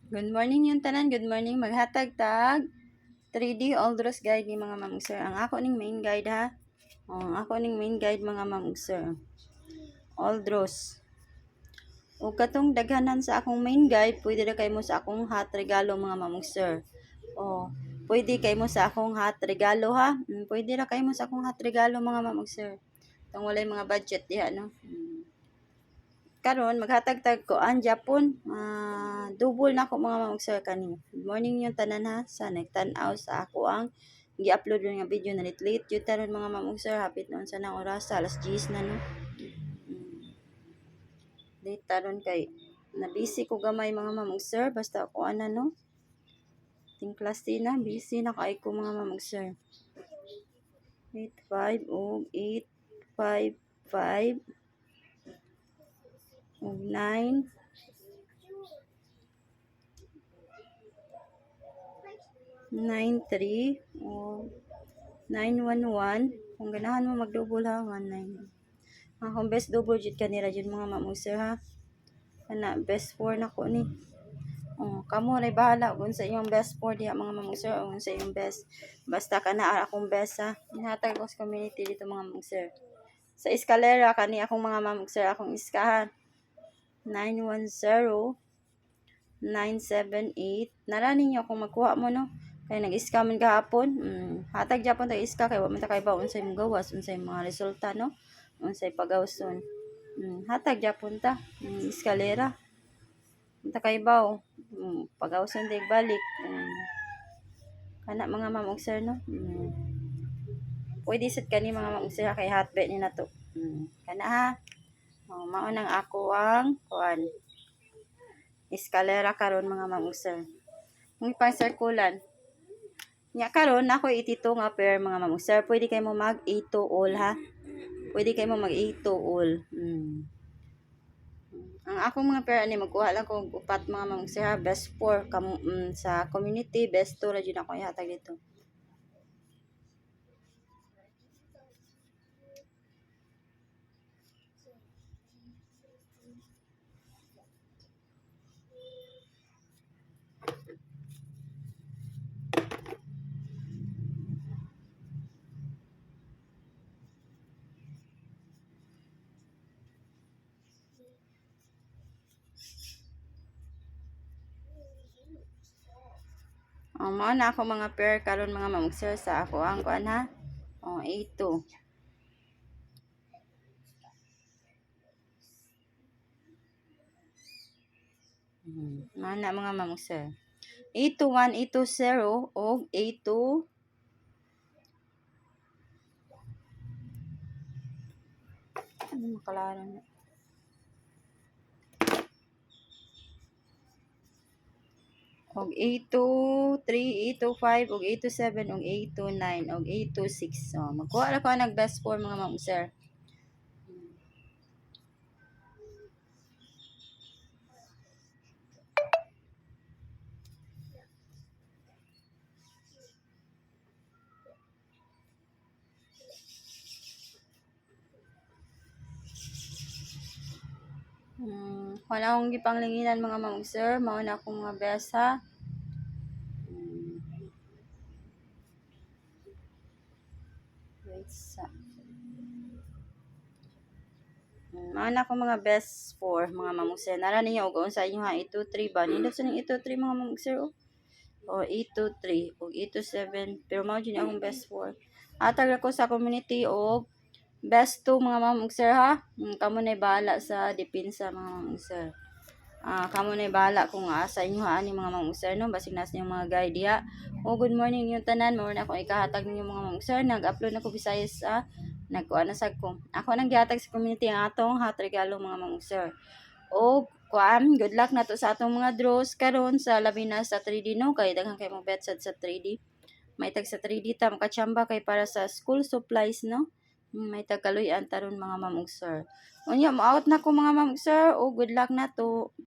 Good morning yung tanan, good morning. Maghatag tag 3D Aldros guide ni mga mamong sir. Ang ako ning main guide ha. Ang ako ning main guide mga mamong sir. Aldros. O katong daghanan sa akong main guide, pwede ra kay mo sa akong hot regalo mga mamong sir. O pwede kay mo sa akong hot regalo ha. Pwede ra kay mo sa akong hot regalo mga mamong sir. Tong walay mga budget diha no. Karon maghatag-tag ko ang Japon. Double na ako mga mamong sir kani. Good morning yung tanan ha sa nagtan-aw sa ako ang gi-upload nga video na late jud taron mga mamong sir, hapit noon sa nang oras alas 10 na no. Late taron kay na busy ko gamay mga mamong sir, basta ako ana no. Ting klase na busy na kay ko mga mamong sir. 85 o 855 o 9 93 o 911 kung ganahan mo mag-double ha 19 akong best double jud kanira jud mga mamong sir ha kana best 4 na ko ni kamo ray bahala kung sa iyong best 4 diha mga mamong sir o sa iyong best basta kana akong best ha inhatag ko sa community dito mga mamong sir sa eskalera kani akong mga mamong sir akong iskahan 910 978 nara ninyo kung magkuha mo no kay nag-iska man gahapon. Hatag Japon tag iska kay wa man ta kay ba unsay mo gawas, unsay mga resulta no. Unsay pagawson. Hatag Japon ta. Eskalera. Ta kay ba pagawson dig balik. Kana mga mamong sir no. Pwede sad kani mga mamong sir kay hotbed ni nato. Kana ha. Mao nang ako ang kuan. Eskalera karon mga mamong sir. Ang pang circulan. Nya karon ako 82 nga pair mga mamong sir. Pwede kay mo mag 82 all ha. Pwede kay mo mag 82 all. Ang akong mga pair ani magkuha lang kog upat mga mamong sir ha. Best 4 sa community, best 2 ra jud ako ihatag dito. Mao na ako mga pair karon mga mamong sir sa ako ang kuan ha. 82. Mao na mga mamong sir. 821, 820 og 82 ano makalaro na. Og 823, 825 og 827 og 829 og 826. So magkuha ra ko nag best 4 mga mamong sir. Wala akong gipanglinginan mga mamong sir. Mao na akong mga best ha. Wait sa. Mao na akong mga best 4 mga mamong sir. Nara ninyo og unsa inyo ha 823 ba? Nindot sa ning 823 mga mamong sir o. 823 og 827 pero mao jud akong best 4. Atag ako sa community og best 2 mga mamong sir ha. Kamo na bahala sa depensa mga mamong sir. Kamo na bahala kung asa inyo ani mga mamong sir no basig nas niyo mga guide diha. Good morning yung tanan mo na akong ikahatag ninyo mga mamong sir. Nag-upload na ko Visayas sa nagkuan na sad ko. Ako nang gihatag sa community ang atong hot regalo mga mamong sir. Good luck na to sa atong mga draws karon sa labi na sa 3D no kay daghan kay mo bet sa 3D. May tag sa 3D ta makachamba kay para sa school supplies no. May tag kaluy-an taron mga mamong sir. Unya mo out na ko mga mamong sir. Good luck na to.